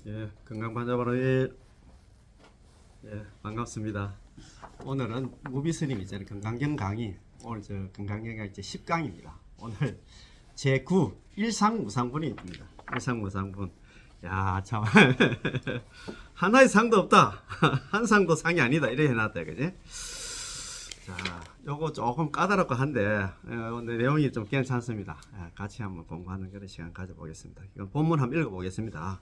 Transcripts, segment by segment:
예, 건강반자바로의 반갑습니다. 오늘은 무비스님 이제 건강경 강의, 오늘 저 건강경 강의 이제 10강입니다. 오늘 제9 일상무상분입니다. 일상무상분. 야, 참 하나의 상도 없다. 한 상도 상이 아니다. 이래 해놨다, 그지? 자, 요거 조금 까다롭고 한데 오늘 내용이 좀 괜찮습니다. 같이 한번 공부하는 그런 시간 가져보겠습니다. 이건 본문 한번 읽어보겠습니다.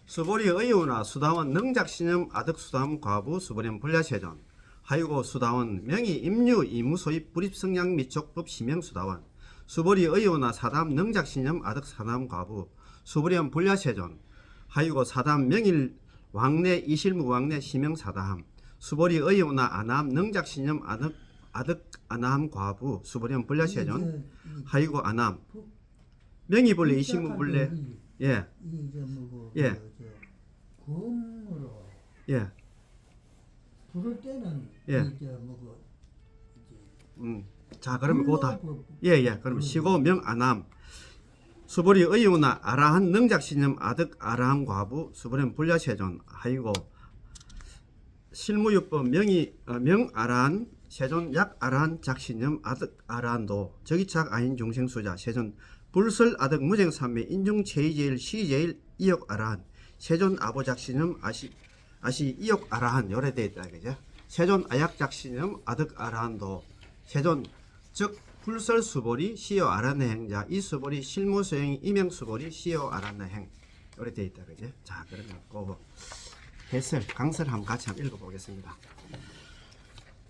수보리 의우나 수다원 능작신념 아득수다원 과부 수보련 불야세전 하유고 수다원 명의 임류 이무소입 불입성량 미촉법 시명수다원 수보리 의우나 사담 능작신념 아득사담 과부 수보련 불야세전 하유고 사담 명일 왕래 이실무왕래 시명사다함 수보리 의우나 아남 능작신념 아득아나함 과부 수보련 불야세전 하유고 아남 명의불례 이실무불례 예. 예. 검으로 예. 부를 때는 예. 자, 그러면 고다. 예. 그러면 시고 명 아남 수보리 의우나 아라한 능작신념 아득 아라한 과부 수보련 불야세존 하이고 실무유법 명의 명 아라한 세존 약 아라한 작신념 아득 아라한도 저기착 아인 중생수자 세존 불설 아득 무쟁삼매 인중 체이제일 시제일 이역 아라한 세존 아보작신념 아시 이역 아라한 요래돼 있다 그죠? 세존 아약작신념 아득 아라한도 세존 즉 불설 수보리 시여 아라네 행자 이 수보리 실무수행 이명 수보리 시여 아라네 행 요래돼 있다 그죠? 자, 그러면 그 해설 강설 한번 같이 한번 읽어보겠습니다.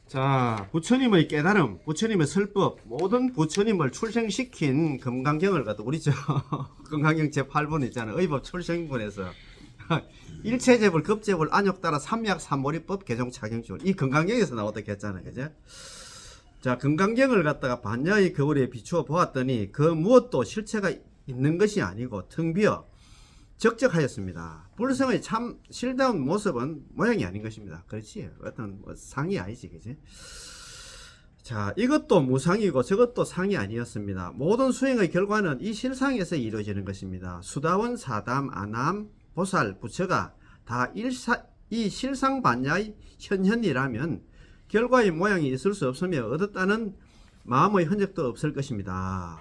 자, 부처님의 깨달음, 부처님의 설법, 모든 부처님을 출생시킨 금강경을 갖다 우리 저 금강경 제8번 있잖아요. 의법 출생본에서 일체재불, 급재불, 안욕 따라 삼약 삼보리법 개정 착용줄 이 금강경에서 나오다고 했잖아요. 그죠? 자, 금강경을 갖다가 반야의 거울에 비추어 보았더니 그 무엇도 실체가 있는 것이 아니고 텅 비어 적적하였습니다. 불성의 참 실다운 모습은 모양이 아닌 것입니다. 그렇지? 어떤 상이 아니지, 그지? 자, 이것도 무상이고 저것도 상이 아니었습니다. 모든 수행의 결과는 이 실상에서 이루어지는 것입니다. 수다원, 사담, 아남, 보살, 부처가 다 이 실상 반야의 현현이라면 결과의 모양이 있을 수 없으며 얻었다는 마음의 흔적도 없을 것입니다.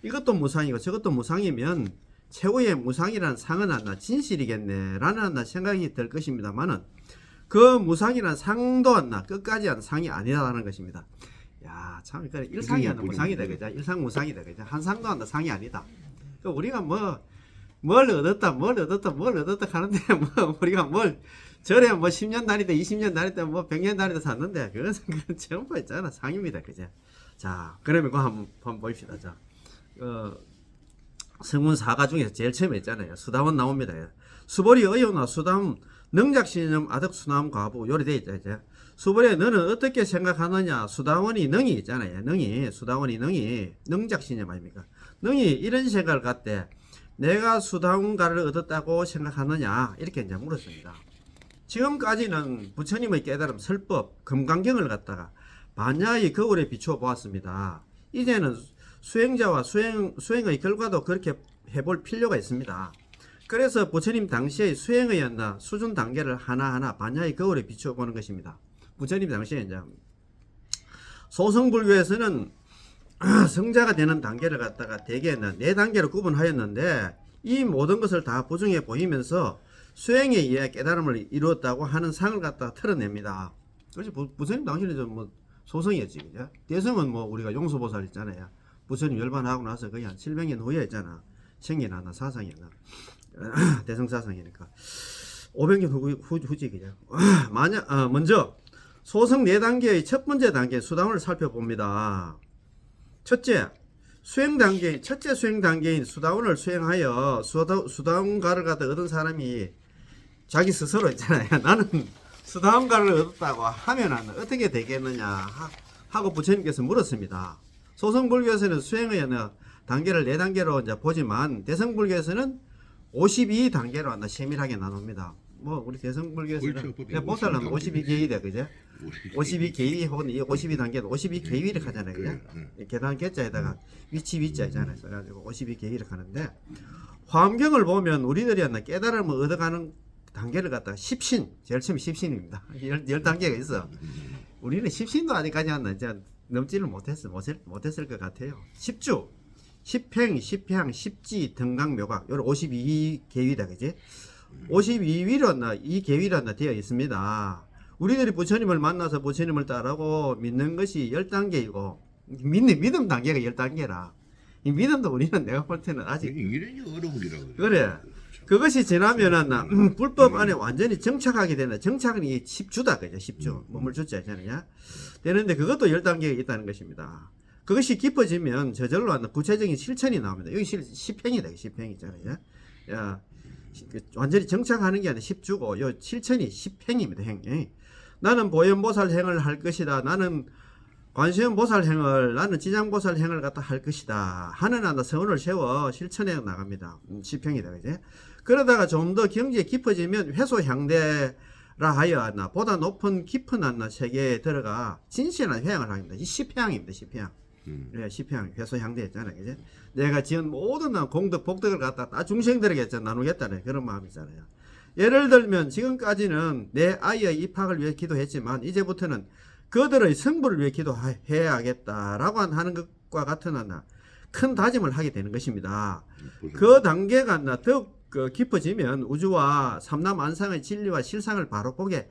이것도 무상이고 저것도 무상이면 최후의 무상이란 상은 하나 진실이겠네 라는 하나 생각이 들 것입니다만은 그 무상이란 상도 하나 끝까지 한 상이 아니라는 것입니다. 야, 참 그래 일상이 하나 무상이다 그죠? 일상 무상이다 그죠? 한 상도 하나 상이 아니다. 우리가 뭘 얻었다 하는데 뭐 우리가 뭘 절에 뭐 10년 다니다 20년 다니다 뭐 100년 다니다 샀는데 그것은 전부 있잖아 상입니다 그죠? 자, 그러면 그거 한번 봅시다. 자, 성문 4가 중에서 제일 처음에 있잖아요. 수다원 나옵니다. 수보리 의우나 수다원 능작신념 아득수남 과부 요리 돼 있죠. 이제 수보리 너는 어떻게 생각하느냐? 수다원이 능이 있잖아요. 능이 수다원이 능이 능작신념 아닙니까? 능이 이런 생각을 갖대 내가 수다원가를 얻었다고 생각하느냐? 이렇게 이제 물었습니다. 지금까지는 부처님의 깨달음 설법 금강경을 갖다가 반야의 거울에 비추어 보았습니다. 이제는 수행자와 수행의 결과도 그렇게 해볼 필요가 있습니다. 그래서 부처님 당시의 수행의 수준 단계를 하나하나 반야의 거울에 비추어 보는 것입니다. 부처님 당시에 이제 소성불교에서는 성자가 되는 단계를 갖다가 대개 4단계로 구분하였는데 이 모든 것을 다 부중해 보이면서 수행에 의해 깨달음을 이루었다고 하는 상을 갖다가 털어냅니다. 그렇지 부처님 당시에는 좀 소성이었지. 그죠? 대성은 우리가 용수보살 있잖아요. 부처님 열반하고 나서 거의 한 700년 후에 했잖아. 생이나 사상이나 대성사상이니까 500년 후지 그죠? 먼저 소성 4단계의 첫 번째 단계 수다원을 살펴봅니다. 첫째 수행 단계인 수다원을 수행하여 수다원가를 갖다 얻은 사람이 자기 스스로 있잖아요. 나는 수다원가를 얻었다고 하면 어떻게 되겠느냐 하고 부처님께서 물었습니다. 소성불교에서는 수행의 단계를 4단계로 이제 보지만 대성불교에서는 52단계로 세밀하게 나눕니다. 우리 대성불교에서는 보살은 52계위다 그죠? 52계위 혹은 52단계도 52계위를 하잖아요. 그죠? 계단 계자에다가 위치자 있잖아요. 그래가지고 52계위를 하는데 화엄경을 보면 우리들이 깨달음을 얻어가는 단계를 갖다가 십신, 제일 처음에 십신입니다. 열 단계가 있어. 우리는 십신도 아직까지 안 이제 넘지를 못했을 것 같아요. 십주, 십행, 십향, 십지, 등강묘각, 요런 52계위다, 그지? 52위로 이 계위로 되어 있습니다. 우리들이 부처님을 만나서 부처님을 따르고 믿는 것이 10단계이고, 믿음 단계가 10단계라. 이 믿음도 우리는 내가 볼 때는 아직 이런 어려운 거라고 그래. 그것이 지나면은 불법 안에 완전히 정착하게 되는 정착은 이 10주다 그죠? 10주. 몸을 주자 있잖아요. 되는데 그것도 10단계가 있다는 것입니다. 그것이 깊어지면 저절로 하는 구체적인 실천이 나옵니다. 여기 10행이다. 10행 있잖아요. 야, 완전히 정착하는 게 아니라 10주고 요 실천이 10행입니다. 행. 나는 보현보살 행을 할 것이다. 나는 관세음보살 행을, 나는 지장보살 행을 갖다 할 것이다 하는 한다 서원을 세워 실천해 나갑니다. 10행이다 그제? 그러다가 좀 더 경지에 깊어지면 회소향대라 하여 하나 보다 높은 깊은 한나 세계에 들어가 진실한 회양을 합니다. 이 10향입니다. 10향. 예, 10향 회소향대 했잖아요. 그제? 내가 지은 모든 공덕 복덕을 갖다 다 중생들에게 나누겠다는 그런 마음이잖아요. 예를 들면 지금까지는 내 아이의 입학을 위해 기도했지만 이제부터는 그들의 성부를 위해 기도해야겠다라고 하는 것과 같은 하나 큰 다짐을 하게 되는 것입니다. 그 단계가 더욱 깊어지면 우주와 삼남 안상의 진리와 실상을 바로 보게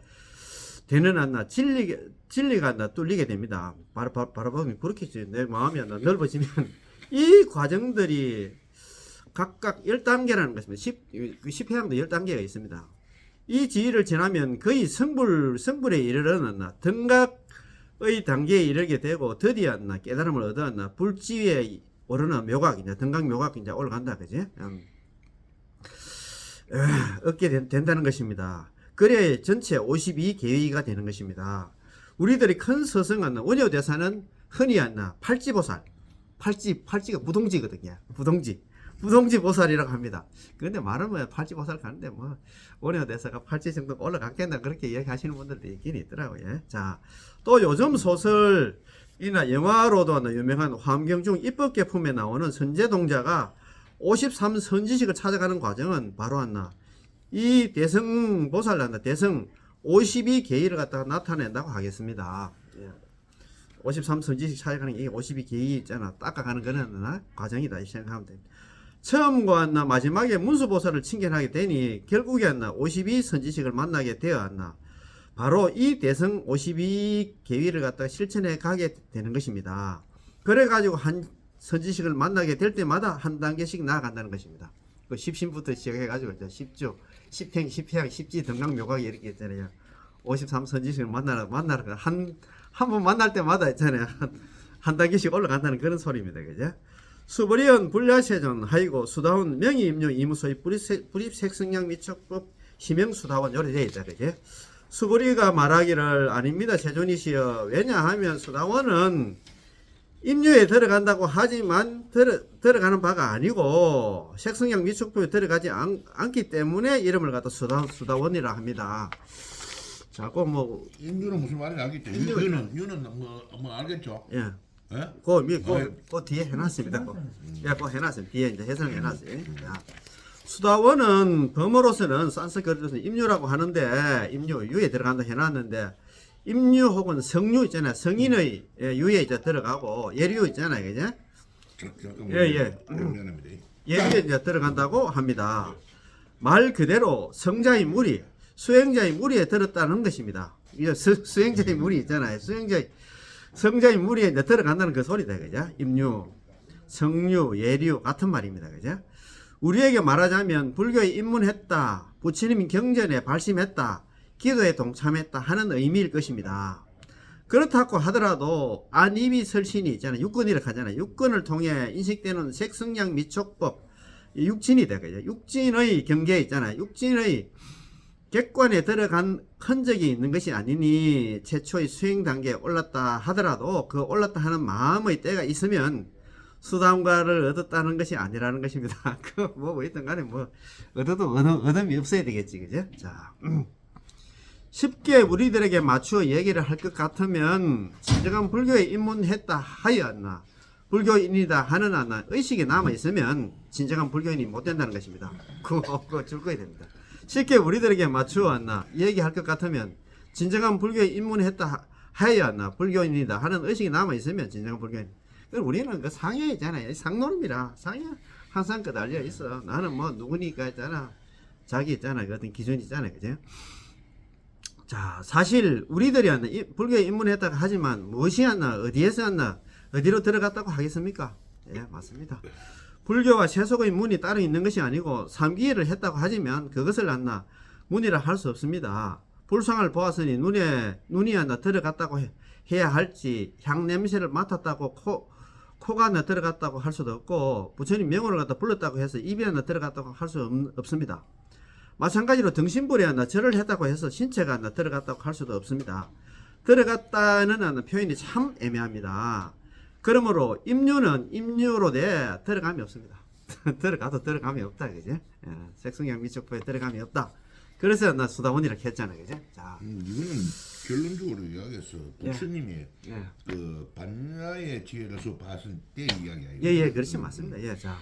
되는 하나 진리가 뚫리게 됩니다. 바로 보면 그렇게 내 마음이 넓어지면 이 과정들이 각각 10단계라는 것입니다. 10회양도 10단계가 있습니다. 이 지위를 지나면 거의 성불에 이르러는 등각의 단계에 이르게 되고 드디어 깨달음을 얻었나 불지위에 오르는 묘각이냐 등각묘각 이제 올라간다 그지? 얻게 된다는 것입니다. 그래 전체 52계위가 되는 것입니다. 우리들이 큰 서성한 원효대사는 흔히 팔찌보살, 팔찌가 부동지거든요. 부동지 보살이라고 합니다. 그런데 말은 뭐 팔찌보살 가는데 뭐 원효대사가 팔찌 정도 올라갔겠나 그렇게 이야기하시는 분들도 있긴 있더라고요. 자, 또 요즘 소설이나 영화로도 유명한 화엄경중 입법계품에 나오는 선제동자가 53선지식을 찾아가는 과정은 바로 이 대성보살 대성 52계위를 갖다가 나타낸다고 하겠습니다. 53선지식 찾아가는 게 52계위 있잖아. 닦아가는 거는 과정이다 이 생각하면 됩니다. 처음과 마지막에 문수보살을 칭견하게 되니 결국에 52선지식을 만나게 되었나 바로 이 대성 52계위를 갖다가 실천해 가게 되는 것입니다. 그래 가지고 한 선지식을 만나게 될 때마다 한 단계씩 나아간다는 것입니다. 그 십신부터 시작해 가지고 이제 10주, 10행, 10향, 10지 등강묘각이 이렇게 있잖아요. 53선지식을 만나러 한 번 만날 때마다 있잖아요. 한 단계씩 올라간다는 그런 소리입니다. 그죠? 수보리언 불야세존 하이고 수다원 명의임료 이무소의 불입색성량 미척법 희명수다원 요래 되어 있다. 그죠? 수보리가 말하기를 아닙니다. 세존이시여. 왜냐하면 수다원은 임류에 들어간다고 하지만 들어가는 바가 아니고 색성량 미축법에 들어가지 않기 때문에 이름을 갖다 수다원이라 합니다. 자꾸 뭐 인류는 무슨 말인지 알겠죠? 유는 뭐 알겠죠? 예. 예? 그 뒤에 해놨습니다. 예, 그 해놨습니다. 뒤에 이제 해설을 해놨어요. 자, 수다원은 범어로서는 산스크리트로서는 임류라고 하는데 유에 들어간다 해놨는데 임류 혹은 성류 있잖아요. 성인의 유에 이제 들어가고 예류 있잖아요. 그죠? 예. 미안합니다. 예류에 이제 들어간다고 합니다. 말 그대로 성자의 무리, 수행자의 무리에 들었다는 것입니다. 이제 수행자의 무리 있잖아요. 성자의 무리에 이제 들어간다는 그 소리다. 그죠? 임류, 성류, 예류 같은 말입니다. 그죠? 우리에게 말하자면 불교에 입문했다, 부처님이 경전에 발심했다, 기도에 동참했다 하는 의미일 것입니다. 그렇다고 하더라도 안이비 설신이 있잖아요. 육근이라고 하잖아요. 육근을 통해 인식되는 색성량 미촉법, 육진이다. 그죠? 육진의 경계에 있잖아요. 육진의 객관에 들어간 흔적이 있는 것이 아니니 최초의 수행 단계에 올랐다 하더라도 그 올랐다 하는 마음의 때가 있으면 수담과를 얻었다는 것이 아니라는 것입니다. 그 뭐 있든 간에 뭐 얻어도 얻음이 없어야 되겠지. 그죠? 자, 쉽게 우리들에게 맞추어 얘기를 할 것 같으면 진정한 불교에 입문했다 하였나 불교인이다 하는 의식이 남아 있으면 진정한 불교인이 못 된다는 것입니다. 그거 줄 거야 됩니다. 쉽게 우리들에게 맞추어 왔나 얘기할 것 같으면 진정한 불교에 입문했다 하여야 왔나 불교인이다 하는 의식이 남아 있으면 진정한 불교인. 우리는 그 상해 있잖아요. 상노름이라 상해 항상 끄달려 있어. 나는 뭐 누구니까 있잖아. 자기 있잖아. 그 어떤 기준이 있잖아. 그죠? 자, 사실 우리들이 왔나 불교에 입문했다고 하지만 무엇이 왔나 어디에서 왔나 어디로 들어갔다고 하겠습니까? 예, 맞습니다. 불교와 세속의 문이 따로 있는 것이 아니고 삼기를 했다고 하지만 그것을 안나 문이라 할 수 없습니다. 불상을 보았으니 눈이 안나 들어갔다고 해야 할지 향 냄새를 맡았다고 코가 안나 들어갔다고 할 수도 없고 부처님 명호를 갖다 불렀다고 해서 입이 안나 들어갔다고 할 수 없습니다. 마찬가지로 등신불에 안나 절을 했다고 해서 신체가 안나 들어갔다고 할 수도 없습니다. 들어갔다는 안나 표현이 참 애매합니다. 그러므로 임유로 들어감이 없습니다. 들어가도 들어감이 없다, 그죠? 예, 색성향 미촉부에 들어감이 없다. 그래서 나 수다원이라고 했잖아, 그죠? 자, 이거는 결론적으로 이야기해서 부처님이 예. 그 반야의 지혜로서 봤을 때 이야기야. 예, 그렇지 맞습니다. 예, 자,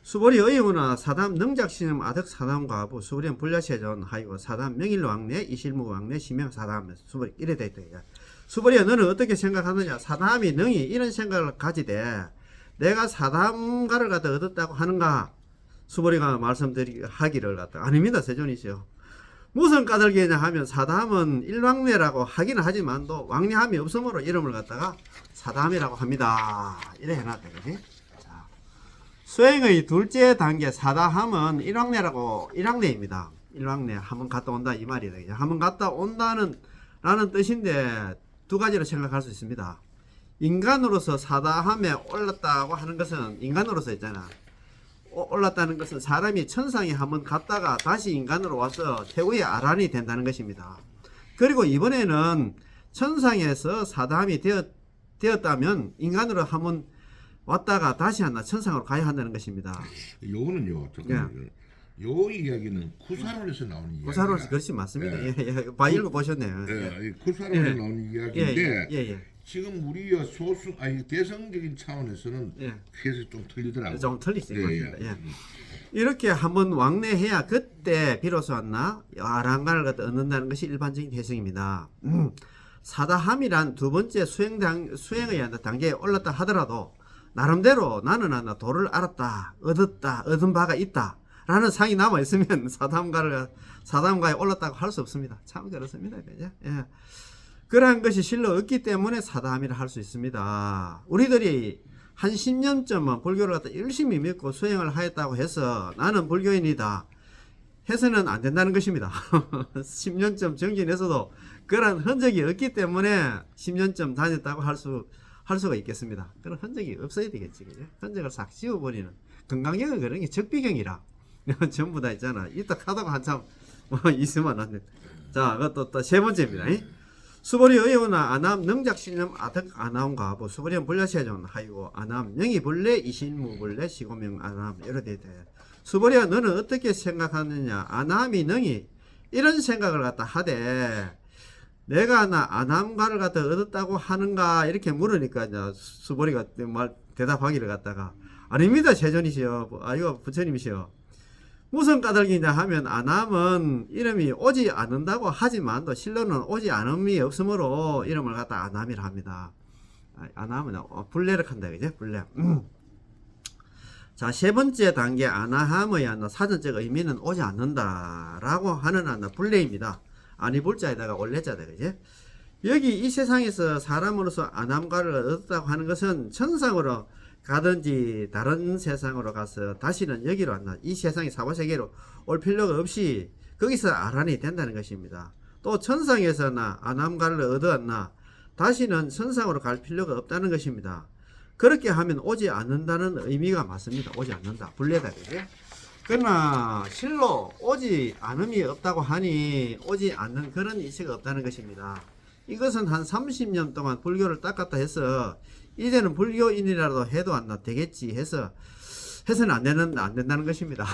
수보리 의우나 사담 능작신음 아득 사담과부 수보리는 불야세전 하이고 사담 명일왕래 이실무 왕래 시명 사담 수보리 이래 돼 있다. 수보리야 너는 어떻게 생각하느냐? 사담이 능이 이런 생각을 가지되 내가 사담가를 갖다 얻었다고 하는가? 수보리가 말씀드리기를 갖다 아닙니다. 세존이시여. 무슨 까닭이냐 하면 사담은 일왕래라고 하기는 하지만도 왕래함이 없으므로 이름을 갖다가 사담이라고 합니다. 이래 해놨다. 그지? 자, 수행의 둘째 단계 사다함은 일왕래입니다. 일왕래 한번 갔다 온다 이 말이다. 한번 갔다 온다는 라는 뜻인데 두 가지로 생각할 수 있습니다. 인간으로서 사다함에 올랐다고 하는 것은 인간으로서 있잖아. 올랐다는 것은 사람이 천상에 한번 갔다가 다시 인간으로 와서 태후에 아란이 된다는 것입니다. 그리고 이번에는 천상에서 사다함이 되었다면 인간으로 한번 왔다가 다시 하나 천상으로 가야 한다는 것입니다. 요거는요. 잠깐만요. 요 이야기는 쿠사론에서 나오는 이야기. 구사로서 그렇지 맞습니다. 예. 읽어 보셨네요. 쿠사론에서 나오는 이야기인데 예. 지금 우리가 대성적인 차원에서는 예. 그래서 좀 틀리더라고요. 좀 틀리지. 예. 이렇게 한번 왕래해야 그때 비로소 왔나 아란간을 갖다 얻는다는 것이 일반적인 해석입니다. 사다함이란 두 번째 수행의 단계에 올랐다 하더라도 나름대로 나는 하나 도를 알았다, 얻은 바가 있다 라는 상이 남아 있으면 사담가에 올랐다고 할 수 없습니다. 참 그렇습니다. 그죠? 예. 그러한 것이 실로 없기 때문에 사다함이라 할 수 있습니다. 우리들이 한 10년쯤은 불교를 갖다 열심히 믿고 수행을 하였다고 해서 나는 불교인이다 해서는 안 된다는 것입니다. 10년쯤 정진해서도 그런 흔적이 없기 때문에 10년쯤 다녔다고 할 수가 있겠습니다. 그런 흔적이 없어야 되겠지. 그죠? 흔적을 싹 지워버리는 건강경은 그런 게 적비경이라 전부 다 있잖아. 이따 하다가 한참 있으면 안 돼. 자, 그것도 또 세 번째입니다. 수보리 의우나 아남 능작신념 아득 아나온가보 수보리는 불려세존 하이고 아남 영이 불래 이신무 불래 시고명 아남 이렇게 돼 있다. 수보리야 너는 어떻게 생각하느냐? 아남이 능이 이런 생각을 갖다 하되 내가 아남가를 갖다 얻었다고 하는가 이렇게 물으니까 이제 수보리가 대답하기를 갖다가 아닙니다. 세존이시여. 아이고 부처님이시여. 무슨 까닭이냐 하면 아남은 이름이 오지 않는다고 하지만 또 실로는 오지 않음이 없으므로 이름을 갖다 아남이라 합니다. 아남은 불례를 한다. 그죠? 불례. 자, 세 번째 단계 아나함의 사전적 의미는 오지 않는다라고 하는 불례입니다. 아니 불자에다가 올레자다. 그죠? 여기 이 세상에서 사람으로서 아남가를 얻었다고 하는 것은 천상으로 가든지 다른 세상으로 가서 다시는 여기로 왔나 이 세상의 사고세계로 올 필요가 없이 거기서 아란이 된다는 것입니다. 또 천상에서나 아남가를 얻었나 다시는 천상으로 갈 필요가 없다는 것입니다. 그렇게 하면 오지 않는다는 의미가 맞습니다. 오지 않는다. 불례다. 그죠? 그러나 실로 오지 않음이 없다고 하니 오지 않는 그런 이치가 없다는 것입니다. 이것은 한 30년 동안 불교를 닦았다 해서 이제는 불교인이라도 해도 안 되겠지 해서는 안 된다는 것입니다.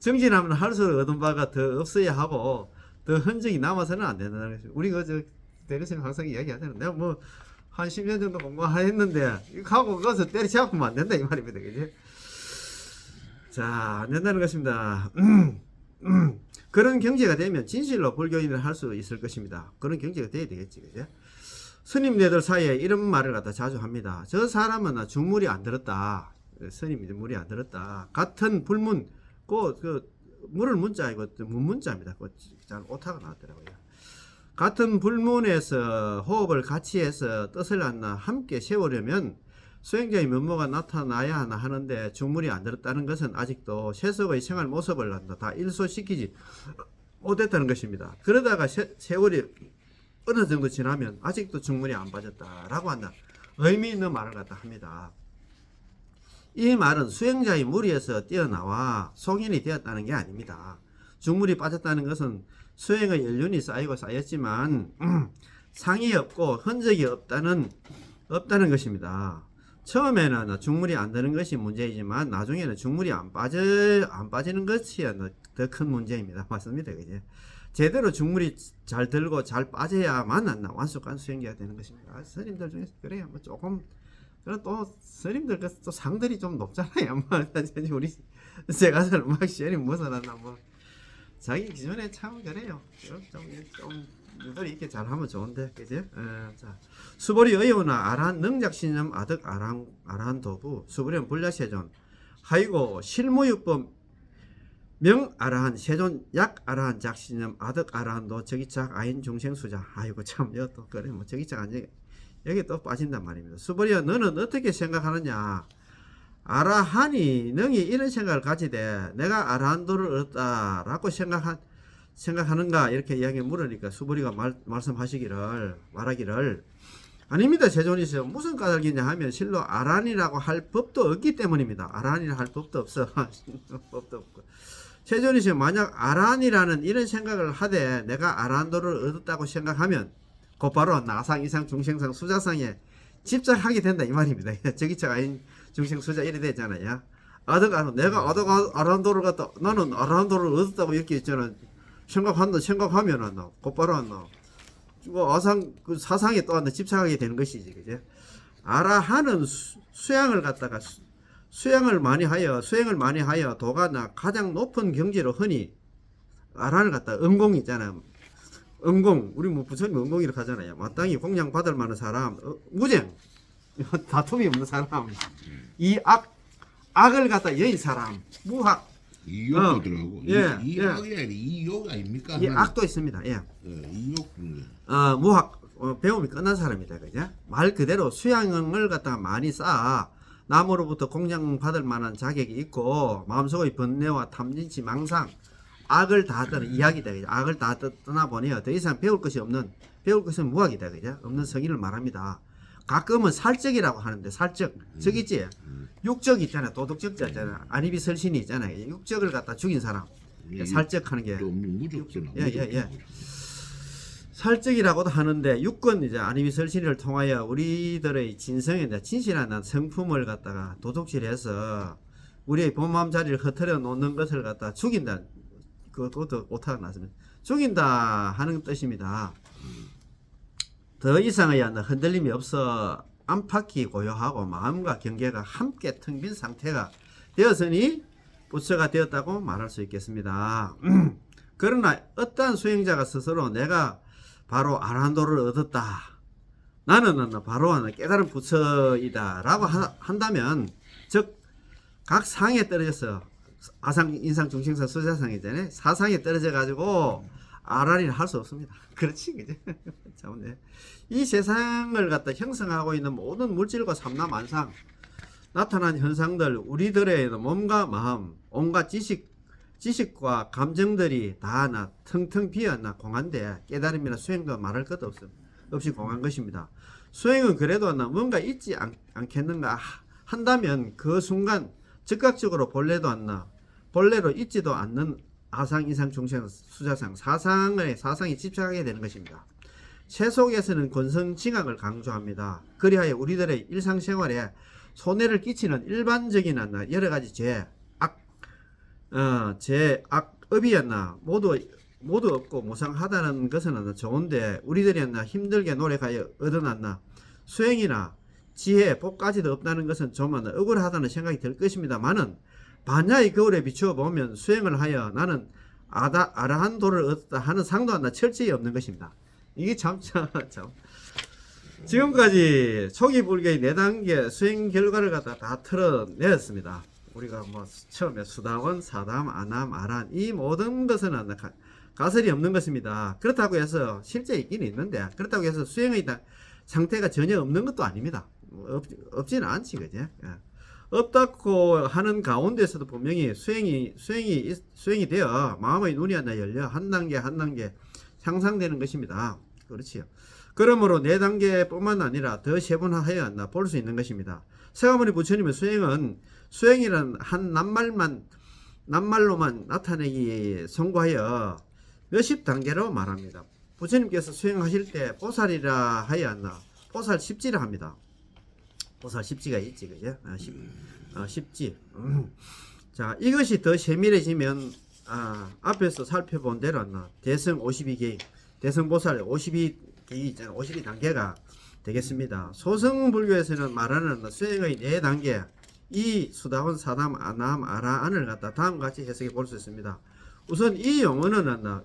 정진하면 할수록 얻은 바가 더 없어야 하고 더 흔적이 남아서는 안 된다는 것입니다. 우리가 대리쌤 항상 이야기하잖아요. 내가 뭐 한 10년 정도 공부했는데 이거 하고 거기서 때려잡으면 안 된다 이 말입니다. 그지? 자, 안 된다는 것입니다. 그런 경제가 되면 진실로 불교인을 할 수 있을 것입니다. 그런 경제가 돼야 되겠지, 그죠? 스님네들 사이에 이런 말을 갖다 자주 합니다. 저 사람은 중물이 안 들었다. 스님이 물이 안 들었다. 같은 불문, 그 물을 문자 이거 문문자입니다. 잘 오타가 나왔더라고요. 같은 불문에서 호흡을 같이 해서 뜻을 함께 세우려면 수행자의 면모가 나타나야 하나 하는데 중물이 안 들었다는 것은 아직도 세속의 생활 모습을 다 일소시키지 못했다는 것입니다. 그러다가 세월이 어느 정도 지나면 아직도 중물이 안 빠졌다라고 한다. 의미 있는 말을 갖다 합니다. 이 말은 수행자의 무리에서 뛰어나와 송인이 되었다는 게 아닙니다. 중물이 빠졌다는 것은 수행의 연륜이 쌓이고 쌓였지만 상이 없고 흔적이 없다는 것입니다. 처음에는 중물이 안 드는 것이 문제이지만 나중에는 중물이 안 빠지는 것이 더 큰 문제입니다. 맞습니다. 그죠? 제대로 중물이 잘 들고 잘 빠져야만 완숙한 수행자가 되는 것입니다. 스님들 중에서 그래요. 뭐 조금 그럼 또 스님들 또 상들이 좀 높잖아요. 우리 제가 막 시연이 무엇하나 뭐 자기 기준에 참 그래요. 좀 누들이 이렇게 잘하면 좋은데, 그지? 자, 수보리 의오나 아란 능작신념 아득 아란 도부 수보리는 불야세존 하이고 실무육법 명 아라한 세존 약 아라한 작신념 아득 아라한도 저기착 아인 중생수자. 아이고 참 이거 또 그래 뭐 저기착 아니 여기 또 빠진단 말입니다. 수보리야 너는 어떻게 생각하느냐? 아라한이 능히 이런 생각을 가지되 내가 아라한도를 얻었다라고 생각하는가 이렇게 이야기 물으니까 수보리가 말하기를 아닙니다. 세존이시여 무슨 까닭이냐 하면 실로 아란이라고 할 법도 없기 때문입니다. 아란이라 할 법도 없어. 법도 없고. 세존이시여 만약 아란이라는 이런 생각을 하되 내가 아란도를 얻었다고 생각하면 곧바로 나상 이상 중생상 수자상에 집착하게 된다 이 말입니다. 저기처 아닌 중생 수자 이래 되잖아요. 내가 아란도를 갖다 나는 아란도를 얻었다고 이렇게 있잖아. 생각하면은 곧바로 아상 그 사상에 또 집착하게 되는 것이지, 그죠? 아라하는 수양을 갖다가 수행을 많이 하여 도가 가장 높은 경지로 흔히 아란을 갖다 음공 있잖아요. 음공 우리 뭐 부처님 음공이라고 하잖아요. 마땅히 공양 받을 만한 사람, 무쟁 다툼이 없는 사람, 이 악을 갖다 여인 사람, 무학. 이욕도 들어가고 예, 이욕이 아니라 이욕 아닙니까? 이 악도 있습니다. 예. 이욕 무학 배움이 끝난 사람이다, 그죠? 말 그대로 수양을 갖다가 많이 쌓아 남으로부터 공양받을 만한 자격이 있고 마음속의 번뇌와 탐진치 망상 악을 다 떠는 이야기다, 그죠? 악을 다 떠나보니 더 이상 배울 것은 무학이다, 그죠? 없는 성인을 말합니다. 가끔은 살적이라고 하는데 살적 저기 있지? 육적 있잖아요. 도덕적자 있잖아요. 안입이 설신이 있잖아요. 육적을 갖다 죽인 사람 살적하는 게 예. 살적이라고도 하는데 육권 이제 안입이 설신을 통하여 우리들의 진성에 진실한 성품을 갖다가 도둑질해서 우리의 본마음 자리를 흐트려 놓는 것을 갖다 죽인다. 그것도 오타가 났습니다. 죽인다 하는 뜻입니다. 더 이상의 흔들림이 없어 안팎이 고요하고 마음과 경계가 함께 텅 빈 상태가 되었으니 부처가 되었다고 말할 수 있겠습니다. 그러나 어떠한 수행자가 스스로 내가 바로 아란도를 얻었다, 나는 바로 깨달은 부처이다 라고 한다면 즉 각 상에 떨어져서 아상, 인상, 중생상, 수자상이잖아요. 사상에 떨어져 가지고 아란이를 할 수 없습니다. 그렇지, 그죠? 참, 네. 이 세상을 갖다 형성하고 있는 모든 물질과 삼라만상 나타난 현상들, 우리들의 몸과 마음, 온갖 지식과 감정들이 다 텅텅 비어 공한데 깨달음이나 수행도 말할 것도 없이 공한 것입니다. 수행은 그래도 뭔가 있지 않겠는가 한다면 그 순간 즉각적으로 본래로 있지도 않는 아상, 인상, 중생, 수자상, 사상이 집착하게 되는 것입니다. 세속에서는 권성징악을 강조합니다. 그리하여 우리들의 일상생활에 손해를 끼치는 일반적인 여러 가지 악업이었나 모두 없고 무상하다는 것은 좋은데 우리들이 힘들게 노력하여 얻어놨나 수행이나 지혜, 복까지도 없다는 것은 좀 억울하다는 생각이 들 것입니다만은 반야의 거울에 비추어 보면 수행을 하여 나는 아라한도를 얻었다 하는 상도 하나 철저히 없는 것입니다. 이게 참. 지금까지 초기 불교의 4단계 수행 결과를 갖다 다 털어내었습니다. 우리가 뭐 처음에 수다원, 사담, 아남, 아란 이 모든 것은 가설이 없는 것입니다. 그렇다고 해서 실제 있긴 있는데 그렇다고 해서 수행의 상태가 전혀 없는 것도 아닙니다. 없지는 않지, 그지? 예. 없다고 하는 가운데서도 분명히 수행이 되어 마음의 눈이 하나 열려 한 단계 한 단계 향상되는 것입니다. 그렇지요. 그러므로 4단계뿐만 아니라 더 세분화하여 한다 볼 수 있는 것입니다. 서가모니 부처님의 수행이란 한 낱말로만 나타내기 성구하여 몇십 단계로 말합니다. 부처님께서 수행하실 때 보살이라 하여 한다. 보살 10지라 합니다. 보살 10지가 있지, 그죠? 10지. 자, 이것이 더 세밀해지면, 앞에서 살펴본 대로 한다. 대승 52개, 대승보살 52개 있잖아. 52단계가 되겠습니다. 소승불교에서는 말하는 수행의 4단계, 이 수다원, 사담, 아남, 아라안을 갖다 다음과 같이 해석해 볼 수 있습니다. 우선 이 용어는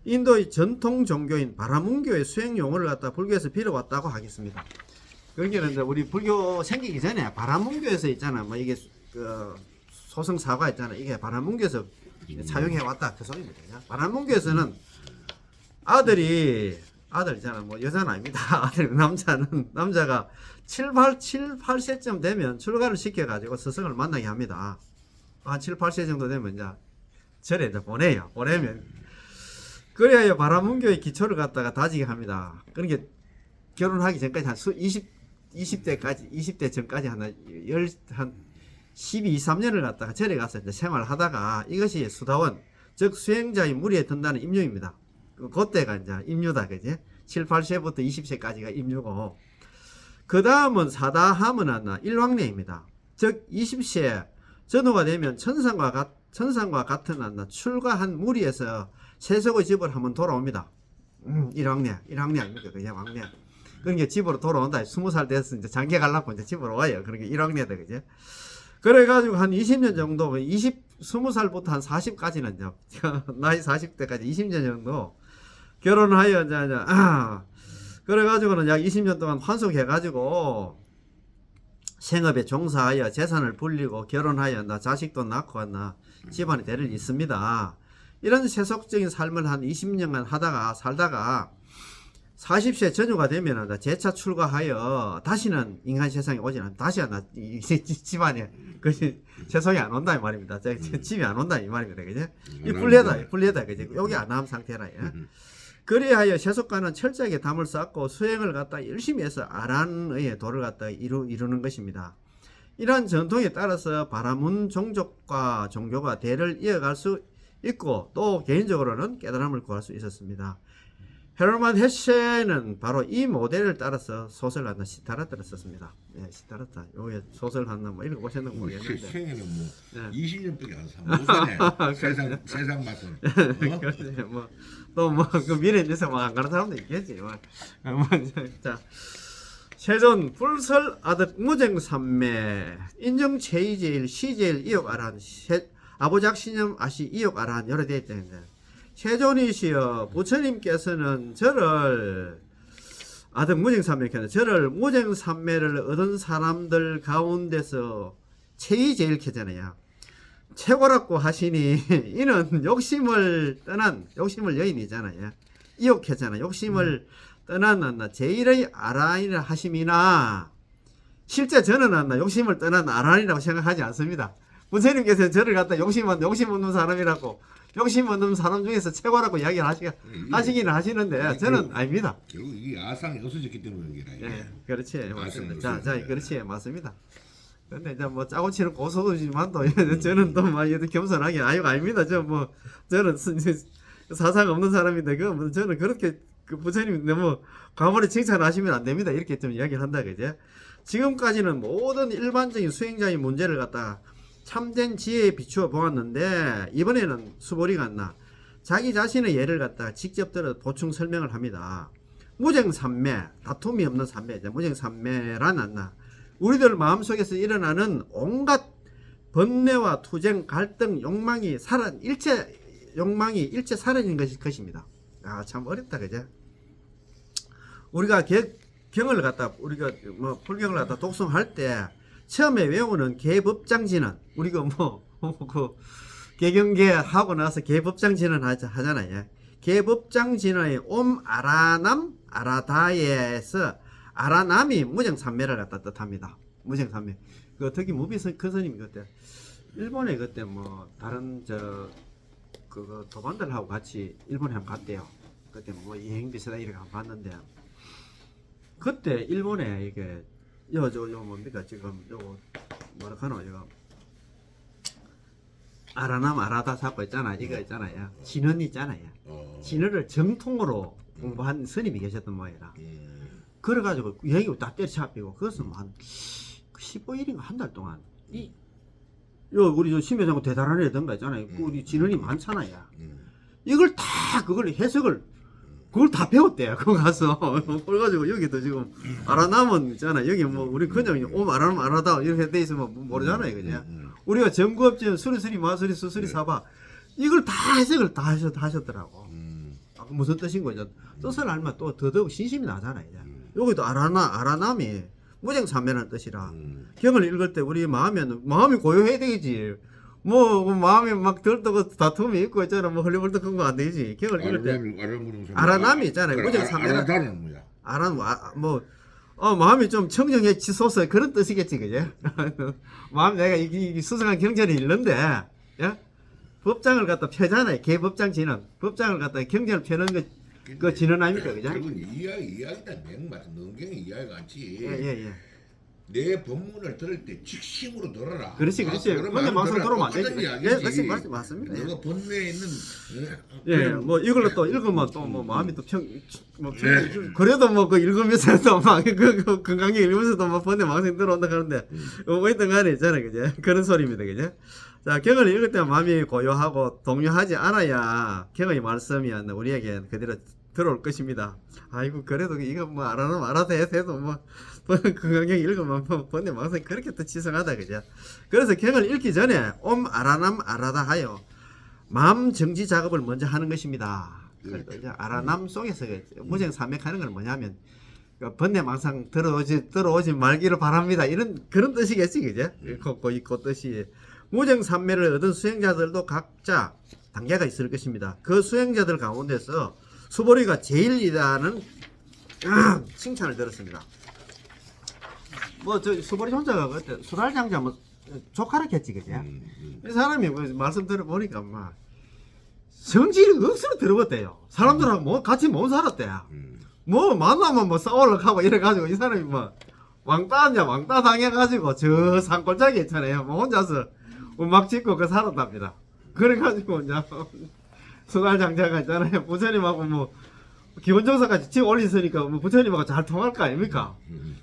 인도의 전통 종교인 바라문교의 수행 용어를 갖다 불교에서 빌어왔다고 하겠습니다. 그러니까 우리 불교 생기기 전에 바라문교에서 있잖아. 뭐 이게 그 소승사가 있잖아. 이게 바라문교에서 사용해 왔다 그 소리입니다. 바라문교에서는 아들 있잖아. 뭐 여자는 아닙니다. 아들 남자가 8세쯤 되면 출가를 시켜가지고 스승을 만나게 합니다. 한 7, 8세 정도 되면 이제 절에 이제 보내요. 보내면 그래야 바라문교의 기초를 갖다가 다지게 합니다. 그러니까 결혼하기 전까지 한 20대 전까지 한 12, 13년을 갖다가 절에 가서 이제 생활하다가 이것이 수다원, 즉 수행자의 무리에 든다는 임유입니다. 그때가 이제 임유다, 그지? 7, 8세부터 20세까지가 임유고, 그 다음은 사다함은 일왕래입니다. 즉 20세 전후가 되면 천상과 같은 출가한 무리에서 세속의 집을 한번 돌아옵니다. 일왕래 아닙니까? 그냥 왕래. 그러니까 집으로 돌아온다. 20살 돼서 이제 장계 가려고 이제 집으로 와요. 그러니까 일왕래다, 그죠? 그래가지고 한 20년 정도, 20살부터 한 40까지는 나이 40대까지 20년 정도 결혼하여 이제 그래가지고는 약 20년 동안 환속해가지고 생업에 종사하여 재산을 불리고 결혼하여 자식도 낳고 집안의 대를 잇습니다. 이런 세속적인 삶을 한 20년간 살다가 40세 전후가 되면 재차 출가하여 다시는 인간 세상에 오지 않아. 다시 집안에 세속이 안 온다 이 말입니다. 집이 안 온다 이 말입니다. 그죠? 이 불리하다 그죠? 여기 안함 상태라. 그리하여 세속과는 철저하게 담을 쌓고 수행을 갖다 열심히 해서 아란의 도를 갖다 이루는 것입니다. 이러한 전통에 따라서 바라문 종족과 종교가 대를 이어갈 수 있고 또 개인적으로는 깨달음을 구할 수 있었습니다. 헤르만 헤셰는 바로 이 모델을 따라서 소설을 하나 시타르타를 썼습니다. 예, 시타르타. 요게 소설 하나 뭐 읽어보셨는지 모르겠는데. 생애는 뭐 20년밖에 안 사. 못사네. 세상 맛은. 그렇지. 그 미래 뉴스 안 가는 사람도 있겠지. 자, 세존 불설 아득 무쟁삼매 인정 제이제일 시제일 이옥아란 아보작 신념 아시 이옥아란 여러 대 있다는데. 세존이시여 부처님께서는 저를 아득 무쟁삼매께는 저를 무쟁삼매를 얻은 사람들 가운데서 최이제일 켜잖아요. 최고라고 하시니 이는 욕심을 여인이잖아요. 이욕했잖아요. 욕심을 떠난 제일의 아란이라 하심이나 실제 저는 욕심을 떠난 아란이라고 생각하지 않습니다. 부처님께서 저를 갖다 욕심 없는 사람이라고 욕심 없는 사람 중에서 최고라고 이야기를 하시기는 하시는데 저는 아닙니다. 결국 이게 아상이 없어졌기 때문에 그게 예, 그렇지 맞습니다. 자, 그렇지 맞습니다. 근데 이제 뭐 짜고 치는 고소지만 또 저는 또 막 겸손하게 아닙니다. 저는 사상 없는 사람인데 저는 그렇게 부처님 너무 과몰입 칭찬하시면 안 됩니다. 이렇게 좀 이야기를 한다 그죠? 지금까지는 모든 일반적인 수행자의 문제를 갖다가 참된 지혜에 비추어 보았는데 이번에는 수보리가 자기 자신의 예를 갖다가 직접 들어 보충 설명을 합니다. 무쟁삼매, 다툼이 없는 삼매죠. 무쟁삼매란 우리들 마음속에서 일어나는 온갖 번뇌와 투쟁, 갈등, 욕망이 일체 욕망이 일체 사라진 것입니다. 아, 참 어렵다, 그죠? 우리가 경을 갖다, 우리가 뭐 풀경을 갖다 독송할 때 처음에 외우는 개법장진은, 우리가 그 개경계 하고 나서 개법장진은 하잖아요. 개법장진의 아라남, 아라다에서 아라남이 무정산매를 갖다 뜻합니다. 무정산매. 그 특히 무비선 큰 스님이 그때 일본에 그때 뭐 다른 그 도반들하고 같이 일본에 한번 갔대요. 그때 뭐 여행 비슷하게 이렇게 한번 갔는데 그때 일본에 이게 요 뭡니까 지금 요거 뭐라 하노 이거 아라남 아라다 잡고 있잖아. 이거 있잖아요. 진언 있잖아요. 진언을 정통으로 공부한 스님이 계셨던 모양이라. 그래가지고 여행이 딱 때려잡히고 그것은 뭐 한 15일인가 한 달 동안 우리 저 심혜장군 대단한 애던가 있잖아요. 우리 진언이 많잖아요. 이걸 다 그걸 해석을 그걸 다 배웠대요. 그거 가서 그래가지고 여기도 지금 아라남은 있잖아. 여기 뭐 우리 그냥 아라남 아라다 이렇게 돼 있으면 모르잖아요, 그죠? 우리가 전구업체 수리수리 마수리 수수리 사바 이걸 다 해석을 다 하셨더라고. 무슨 뜻인 거죠? 뜻을 알면 또 더더욱 신심이 나잖아요. 여기도 아라남이 무정산매라는 뜻이라 경을 읽을 때 우리 마음이 고요해야 되겠지. 뭐 마음이 막 들떠고 다툼이 있고 있잖아. 뭐 헐리벌떡 그런 거 안 되지. 경을 읽을 때 아라남이 있잖아요. 무정산매는 아라다는 뭐야? 마음이 좀 청정해지소서 그런 뜻이겠지, 그제? 마음 내가 이 수상한 경전이 있는데, 예? 법장을 갖다 펴잖아요. 개법장진은 법장을 갖다 경전을 펴는 그 진언 아닙니까, 그죠? 그건 이야기다 맹말 능경의 이야기가 아니지. 예. 내 법문을 들을 때 직심으로 들어라. 그렇지. 근데 막상 들어오면 안 되지. 맞습니다. 너가 본뇌에 있는 예, 뭐 이걸로 또 읽으면 또 뭐 마음이 또 그래도 뭐 그 읽으면서도 막 그 건강하게 읽으면서도 막 번뇌 망상 들어온다 하는데 어쨌든 간에 있잖아요, 그죠? 그런 소리입니다, 그죠? 자, 경을 읽을 때 마음이 고요하고 동요하지 않아야 경의 말씀이 우리에게 그대로 들어올 것입니다. 아이고 그래도 이거 뭐 알아서 해도 뭐 건강하게 읽으면 뭐 번뇌 망상 그렇게 또 지성하다, 그죠? 그래서 경을 읽기 전에 아라남 아라다 하여 마음 정지 작업을 먼저 하는 것입니다. 이제 아라남 속에서 무정산맥하는 건 뭐냐면 번뇌 망상 들어오지 말기를 바랍니다. 이런 그런 뜻이겠지, 그죠? 그 뜻이 무정산매를 얻은 수행자들도 각자 단계가 있을 것입니다. 그 수행자들 가운데서 수보리가 제일이라는 칭찬을 들었습니다. 뭐 저 수보리 혼자가 그때 수달장자 뭐 조카를 했지, 그죠? 이 사람이 뭐 말씀 들어보니까 막 성질이 억수로 들어봤대요. 사람들하고 뭐 같이 못 살았대요. 뭐 만나면 뭐 싸우려고 하고 이래가지고 이 사람이 뭐 왕따 당해가지고 저 산골짜기 있잖아요. 뭐 혼자서 막 짓고 그 살았답니다. 그래가지고 이제 수달장자가 있잖아요. 부처님하고 뭐 기본정서까지 집 올리으니까 뭐 부처님하고 잘 통할 거 아닙니까?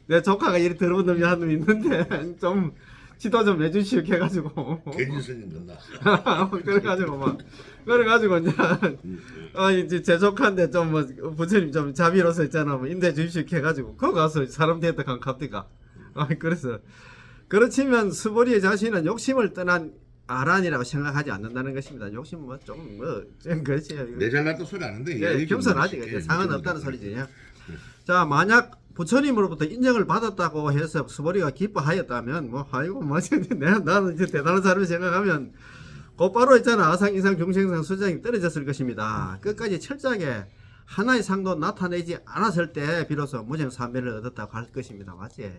내 조카가 이렇게 들어본 놈이 한 놈 있는데 좀 지도 좀 해주시오 해가지고 괜히 스님 건나. 그래가지고 이제 제 조카인데 좀 뭐 부처님 좀 자비로서 있잖아 뭐 인도해 주십시오 해가지고 그거 가서 사람 됐다 간 갑디가. 그래서 그렇지만 수보리의 자신은 욕심을 떠난 아란이라고 생각하지 않는다는 것입니다. 욕심 그렇지. 내 잘났다 소리 아는데. 예, 겸손하지. 상은 없다는 소리지. 자, 만약 부처님으로부터 인정을 받았다고 해서 수보리가 기뻐하였다면 나는 이제 대단한 사람을 생각하면 곧바로 있잖아 아상 이상 중생상 수장이 떨어졌을 것입니다. 끝까지 철저하게 하나의 상도 나타내지 않았을 때 비로소 무정산매를 얻었다고 할 것입니다. 맞지?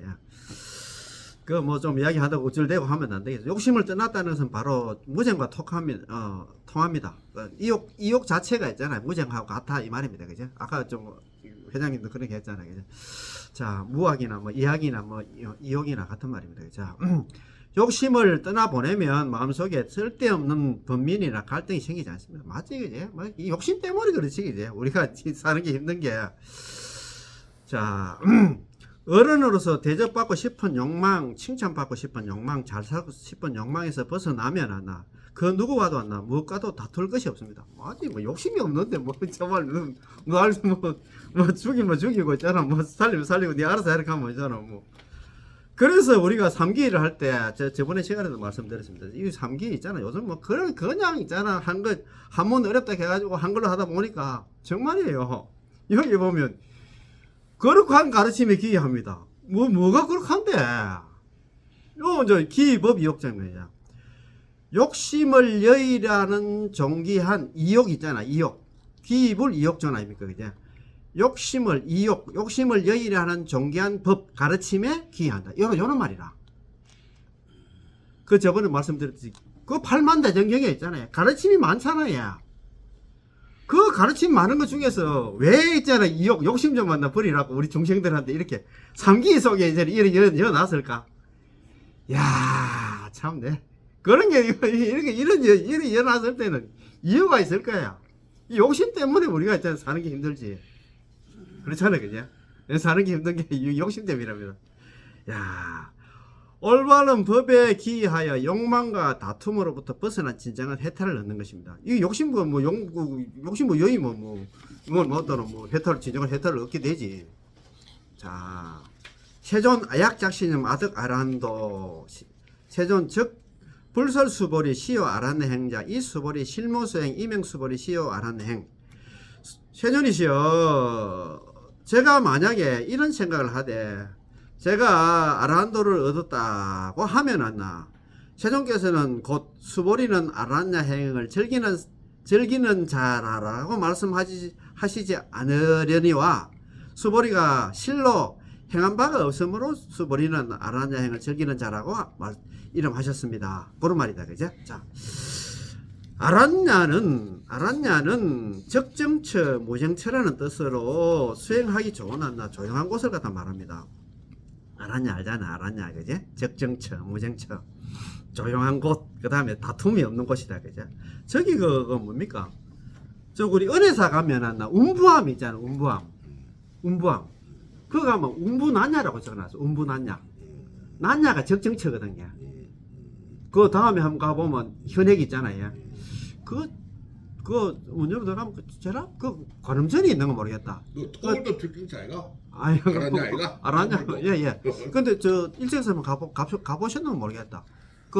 그 뭐 좀 이야기하다가 우쭐대고 하면 안 되겠죠. 욕심을 떠났다는 것은 바로 무정과 통합니다. 이욕 자체가 있잖아요. 무정하고 같아 이 말입니다. 그죠? 아까 좀 회장님도 그렇게 했잖아요. 그죠? 자, 무학이나 뭐 이학이나 뭐 이욕이나 같은 말입니다. 자, 욕심을 떠나보내면 마음속에 쓸데없는 번민이나 갈등이 생기지 않습니다. 맞지, 그지? 뭐, 이 욕심 때문에 그렇지, 그지? 우리가 사는 게 힘든 게. 자, 어른으로서 대접받고 싶은 욕망, 칭찬받고 싶은 욕망, 잘 살고 싶은 욕망에서 벗어나면 그 누구와도 무엇과도 다툴 것이 없습니다. 맞지? 뭐 욕심이 없는데 정말 날 죽이면 죽이고 있잖아. 살리면 살리고 네 알아서 이렇게 하면 있잖아. 그래서 우리가 3기를 할 때, 저번에 시간에도 말씀드렸습니다. 이 3기 있잖아요. 요즘 뭐, 그냥 있잖아. 한문 어렵다 해가지고 한글로 하다 보니까, 정말이에요. 여기 보면, 거룩한 가르침에 기여합니다. 뭐가 거룩한데? 이제 기법 이욕장면이야. 욕심을 여의라는 종기한 이욕 있잖아. 이욕. 기입을 이욕전 아닙니까? 그죠? 욕심을 여의라는 종기한 법 가르침에 기여한다. 요런 말이라. 그 저번에 말씀드렸듯이 그 8만 대전경에 있잖아요. 가르침이 많잖아요. 그 가르침 많은 것 중에서 왜 있잖아 욕심 좀 만나 버리라고 우리 중생들한테 이렇게 삼기 속에 이제 이런 놨을까? 야 참네. 그런 게 이렇게 열어놨을 때는 이유가 있을 거야. 이 욕심 때문에 우리가 있잖아 사는 게 힘들지. 그렇잖아요, 그죠? 사는 게 힘든 게 욕심 때문이랍니다. 야, 올바른 법에 기하여 욕망과 다툼으로부터 벗어난 진정한 해탈을 얻는 것입니다. 이 욕심과 욕심 여의 또는 해탈 진정한 해탈을 얻게 되지. 자, 세존 아약작신임 아득 아란도 세존 즉 불설수보리 시오 아란네 행자 이 수보리 실모수행 이명수보리 시오 아란네 행. 세존이시여, 제가 만약에 이런 생각을 하되 제가 아란도를 얻었다고 하면 안나 세존께서는 곧 수보리는 아란냐 행을 즐기는 자라라고 말씀하시지 않으려니와 수보리가 실로 행한 바가 없으므로 수보리는 아란냐 행을 즐기는 자라고 이름하셨습니다. 그런 말이다, 그죠? 자, 아란냐는 적정처 무정처라는 뜻으로 수행하기 좋은 조용한 곳을 갖다 말합니다. 아란냐 알잖아, 아란냐, 그죠? 적정처 무정처 조용한 곳, 그 다음에 다툼이 없는 곳이다, 그죠? 저기 그거 뭡니까? 저 우리 은혜사 가면 운부함 있잖아, 운부함. 그거 가면 운부난냐라고 적어놨어. 운부난냐. 난냐가 적정처거든요. 그 다음에 한번 가보면 현액 있잖아요. 문제로 들어가면 그 관음전이 있는 거 모르겠다. 너 토울도 특징차 아이가? 아니, 아란냐 아이가? 아란냐. 예. 근데 저 일정에서 한번 가보셨는 거 모르겠다.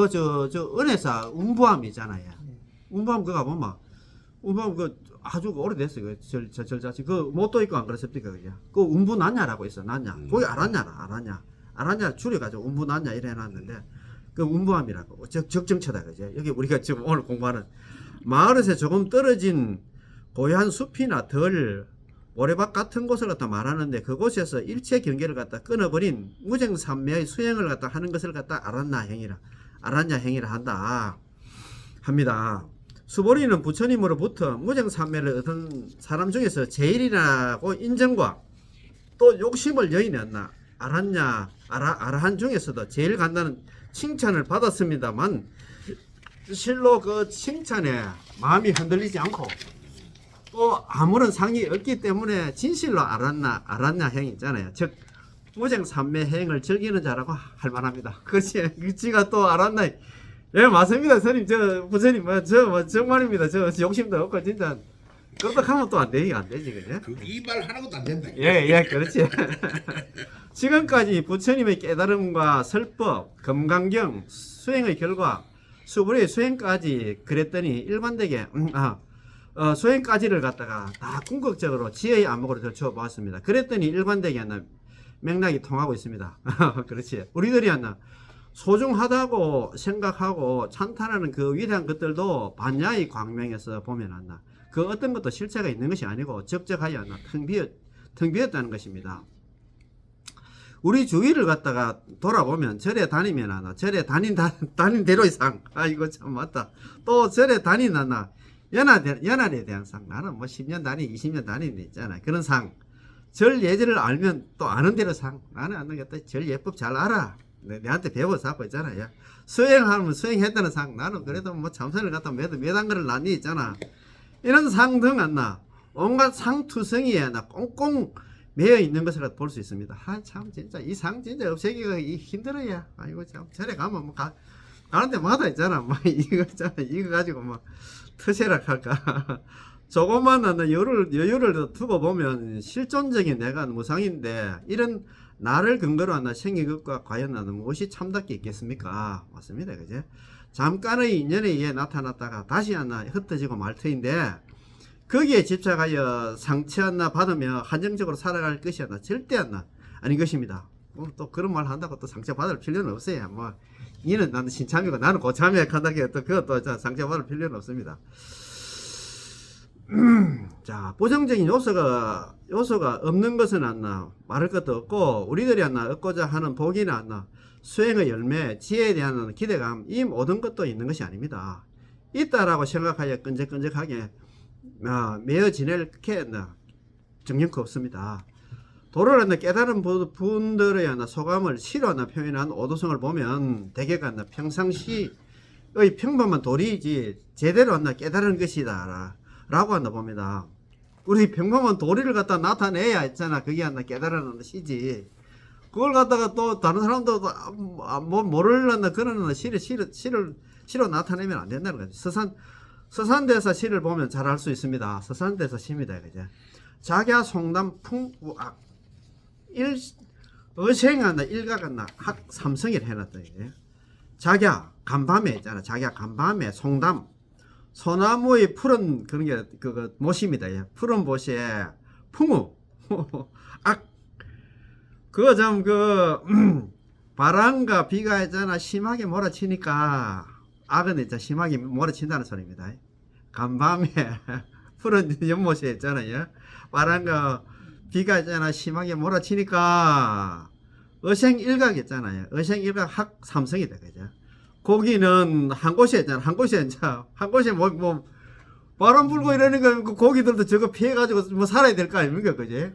저 은혜사 운부함 있잖아요. 운부함 그거 가보면 운부함 아주 오래됐어요. 절자치 못도 있고 안 그랬습니까, 그죠? 그 운부난냐라고 있어, 난냐. 거기 아란냐 줄여가지고 운부난냐 이래 해놨는데 그 운부함이라고 적정처다, 그죠? 여기 우리가 지금 오늘 공부하는 마을에서 조금 떨어진 고요한 숲이나 덜 모래밭 같은 곳을 갖다 말하는데 그곳에서 일체 경계를 갖다 끊어버린 무정삼매의 수행을 갖다 하는 것을 갖다 아란냐 행위라 합니다. 수보리는 부처님으로부터 무정삼매를 얻은 사람 중에서 제일이라고 인정과 또 욕심을 여인했나 아라한 중에서도 제일 간다는 칭찬을 받았습니다만 실로 그 칭찬에 마음이 흔들리지 않고 또 아무런 상이 없기 때문에 진실로 아란냐 행 있잖아요. 즉 무정삼매 행을 즐기는 자라고 할 만합니다. 그치가 또 아란냐. 예, 맞습니다. 스님, 부처님, 정말입니다. 욕심도 없고, 진짜, 끄덕하면 또 안 되지, 그죠? 이 말 하는 것도 안 된다. 예, 그렇지. 지금까지 부처님의 깨달음과 설법, 금강경, 수행의 결과, 수불의 수행까지 그랬더니 일반되게, 수행까지를 갖다가 다 궁극적으로 지혜의 안목으로 들춰 보았습니다. 그랬더니 일반되게 맥락이 통하고 있습니다. 그렇지. 우리들이 소중하다고 생각하고 찬탄하는 그 위대한 것들도 반야의 광명에서 보면 그 어떤 것도 실체가 있는 것이 아니고 적적하여 텅 비었다는 것입니다. 우리 주위를 갖다가 돌아보면 절에 다니면 절에 다닌 대로의 상. 이거 참 맞다. 또 절에 다니나 연한에 대한 상. 나는 10년 다니 20년 다니는 데 있잖아. 그런 상. 절 예절을 알면 또 아는 대로 상. 나는 안 되겠다. 절 예법 잘 알아. 내한테 배워서 하고 있잖아요. 수행하면 수행했다는 상. 나는 그래도 참선을 갖다 몇한 거를 놨니 있잖아. 이런 상 등 온갖 상투성이에 꽁꽁 매여 있는 것을 볼 수 있습니다. 참 진짜 이 상 진짜 없애기가 힘들어요. 아이고 참 절에 가면 가는 데마다 있잖아. 이거 가지고 터세락 할까. 조금만 여유를 두고 보면 실존적인 내가 무상인데 이런 나를 근거로 한 생긴 것과 과연 나는 무엇이 참답게 있겠습니까? 맞습니다. 그죠? 잠깐의 인연에 의해 나타났다가 다시 흩어지고 말 터인데 거기에 집착하여 상처 받으며 한정적으로 살아갈 것이 절대 아닌 것입니다. 또 그런 말 한다고 또 상처 받을 필요는 없어요. 뭐 이는 나는 신참이고 나는 고참이야 한다고 또 그것도 상처 받을 필요는 없습니다. 자, 부정적인 요소가 없는 것은 말할 것도 없고 우리들이 얻고자 하는 복이나 수행의 열매, 지혜에 대한 기대감, 이 모든 것도 있는 것이 아닙니다. 있다라고 생각하여 끈적끈적하게 매어 지낼 게 정령코 없습니다. 도를 깨달은 분들의 소감을 시로 표현한 오도성을 보면 대개가 평상시의 평범한 도리이지 제대로 깨달은 것이다 라고 봅니다. 우리 평범한 도리를 갖다 나타내야 했잖아. 그게 깨달은 시지. 그걸 갖다가 또 다른 사람도 모르려나 그런 시로 나타내면 안 된다는 거죠. 서산대사 시를 보면 잘 알 수 있습니다. 서산대사 시입니다. 그죠? 자기야 송담 풍우악 어생하나 일가가 학 삼성이를 해놨다. 자기야 간밤에 있잖아. 자기야 간밤에 송담 소나무의 푸른 그런 게 그거 못입니다. 푸른 못에 풍우 악 그거 좀 바람과 비가 있잖아 심하게 몰아치니까 악은 진짜 심하게 몰아친다는 소리입니다. 간밤에 푸른 연못에 있잖아요. 바람과 비가 있잖아 심하게 몰아치니까 어생일각 있잖아요. 어생일각 학 삼성이다. 그죠? 고기는 한 곳에 있잖아. 한 곳에 뭐 바람 불고 이러니까 그 고기들도 저거 피해가지고 뭐 살아야 될 거 아닙니까? 그지?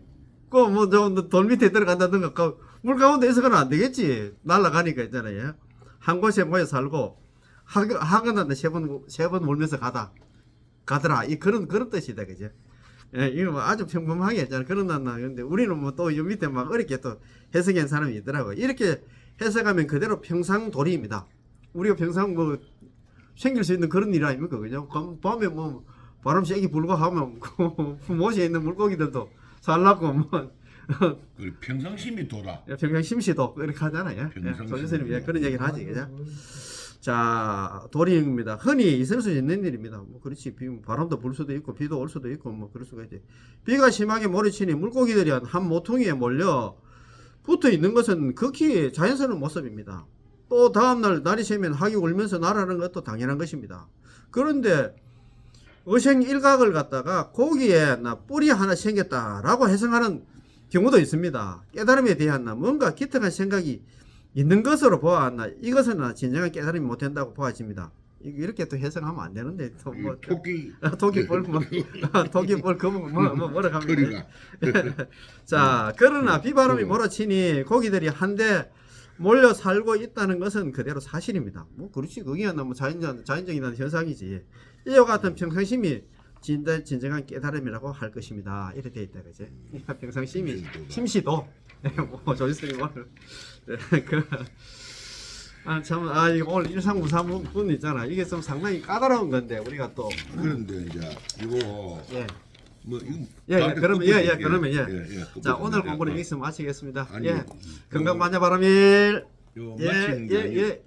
돌 밑에 들어간다든가 물 가운데 있어서는 안 되겠지. 날아가니까 있잖아요. 한 곳에 모여 살고 하거나 세 번 몰면서 가더라. 그런 뜻이다. 그죠? 예, 이거 뭐 아주 평범하게 했잖아. 그런 근데 우리는 뭐 또 이 밑에 막 어렵게 또 해석한 사람이 있더라고. 이렇게 해석하면 그대로 평상도리입니다. 우리가 평상 뭐 생길 수 있는 그런 일 아닙니까? 그죠? 밤에 뭐 바람 세게 불고 하면 못에 있는 물고기들도 살라고 뭐 평상심이 돌아. 평상심시도 이렇게 하잖아요. 조선생님 그런 얘기를 하지. 그죠? 자, 도리입니다. 흔히 있을 수 있는 일입니다. 뭐 그렇지. 바람도 불 수도 있고 비도 올 수도 있고 뭐 그럴 수가 있지. 비가 심하게 몰아치니 물고기들이 한 모퉁이에 몰려 붙어 있는 것은 극히 자연스러운 모습입니다. 또 다음날 날이 새면 학이 울면서 날아가는 것도 당연한 것입니다. 그런데 어생일각을 갖다가 고기에 뿔이 하나 생겼다라고 해석하는 경우도 있습니다. 깨달음에 대한 뭔가 기특한 생각이 있는 것으로 보았나 이것은 진정한 깨달음이 못 된다고 보아집니다. 이렇게 또 해석하면 안 되는데 또 뭐 토끼뿔 토끼뿔 뭐라 합니다. 자, 그러나 비바람이 몰아치니 고기들이 한데 몰려 살고 있다는 것은 그대로 사실입니다. 뭐 그렇지 그게 뭐 자연적인 현상이지. 이와 같은 평상심이 진정한 깨달음이라고 할 것입니다. 이렇게 돼 있다 그지? 평상심이 심시도 뭐 조지스님 오늘 이거 오늘 일상무사분 있잖아. 이게 좀 상당히 까다로운 건데 우리가 또 그런데 이제 이거 뭐 이거 그러면 자 오늘 공부는 여기서 마치겠습니다. 건강 만nhà 바람일. 마치는 게